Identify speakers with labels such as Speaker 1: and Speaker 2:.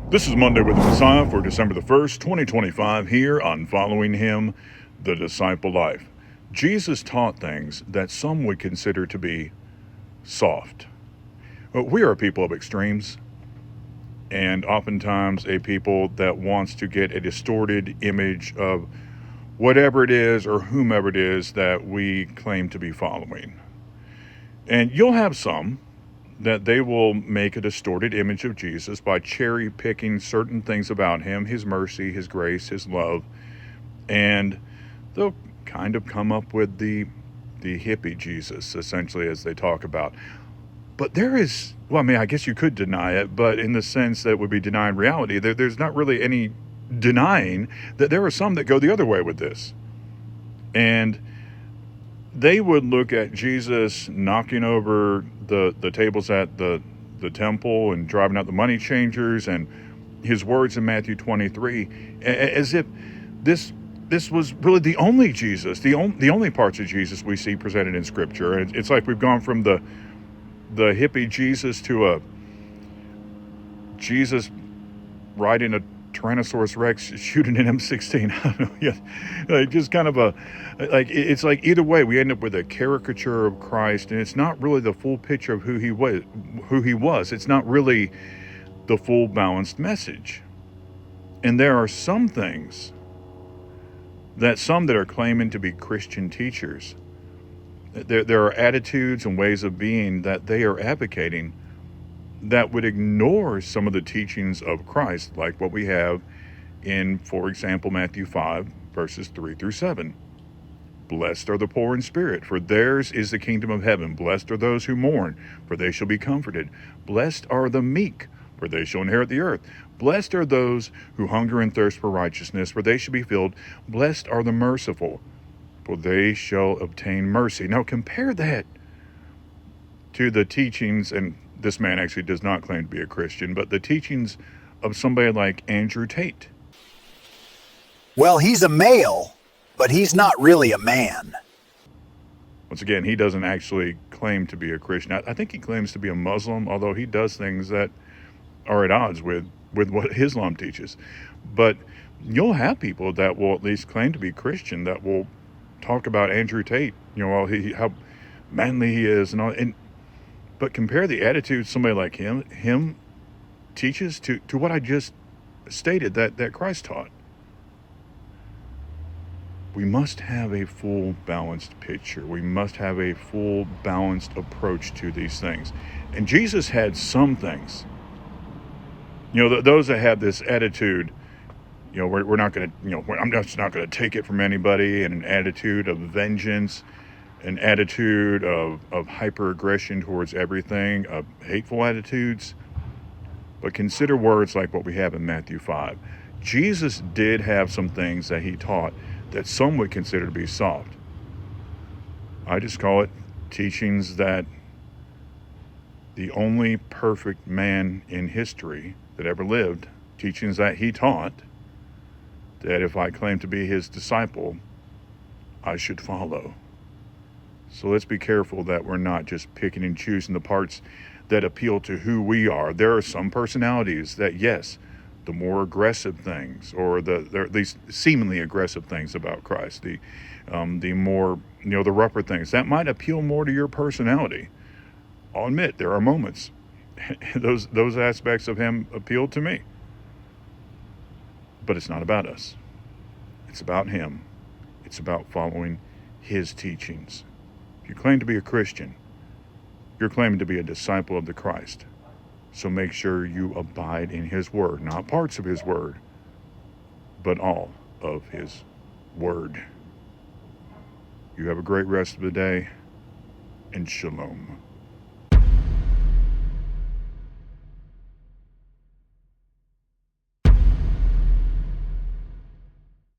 Speaker 1: This is Monday with the Messiah for December the 1st, 2025, here on Following Him, the Disciple Life. Jesus taught things that some would consider to be soft. We are a people of extremes, and oftentimes a people that wants to get a distorted image of whatever it is or whomever it is that we claim to be following. And you'll have some that they will make a distorted image of Jesus by cherry picking certain things about him, his mercy, his grace, his love, and they'll kind of come up with the hippie Jesus, essentially, as they talk about. But there is, well, I mean, I guess you could deny it, but in the sense that it would be denying reality, there's not really any denying that there are some that go the other way with this. And they would look at Jesus knocking over the tables at the temple and driving out the money changers and his words in Matthew 23 as if this was really the only Jesus, the only parts of Jesus we see presented in Scripture. And it's like we've gone from the hippie Jesus to a Jesus riding a Tyrannosaurus Rex shooting an M16. I don't know. Yeah, like just kind of it's like either way we end up with a caricature of Christ, and it's not really the full picture of who he was. It's not really the full balanced message. And there are some things that some that are claiming to be Christian teachers, there are attitudes and ways of being that they are advocating that would ignore some of the teachings of Christ, like what we have in, for example, Matthew 5, verses 3 through 7. Blessed are the poor in spirit, for theirs is the kingdom of heaven. Blessed are those who mourn, for they shall be comforted. Blessed are the meek, for they shall inherit the earth. Blessed are those who hunger and thirst for righteousness, for they shall be filled. Blessed are the merciful, for they shall obtain mercy. Now compare that to the teachings, and this man actually does not claim to be a Christian, but the teachings of somebody like Andrew Tate.
Speaker 2: Well, he's a male, but he's not really a man.
Speaker 1: Once again, he doesn't actually claim to be a Christian. I think he claims to be a Muslim, although he does things that are at odds with what Islam teaches. But you'll have people that will at least claim to be Christian that will talk about Andrew Tate, how manly he is and all. But compare the attitude somebody like him teaches to what I just stated that Christ taught. We must have a full balanced picture. We must have a full balanced approach to these things. And Jesus had some things. Those that have this attitude, we're not going to, I'm just not going to take it from anybody, and an attitude of vengeance, an attitude of hyper-aggression towards everything, of hateful attitudes. But consider words like what we have in Matthew 5. Jesus did have some things that he taught that some would consider to be soft. I just call it teachings that the only perfect man in history that ever lived, teachings that he taught, that if I claim to be his disciple, I should follow. So let's be careful that we're not just picking and choosing the parts that appeal to who we are. There are some personalities that, yes, the more aggressive things, or at least seemingly aggressive things about Christ, the more, the rougher things, that might appeal more to your personality. I'll admit, there are moments those aspects of him appeal to me. But it's not about us. It's about him. It's about following his teachings. If you claim to be a Christian, you're claiming to be a disciple of the Christ. So make sure you abide in his word, not parts of his word, but all of his word. You have a great rest of the day, and shalom.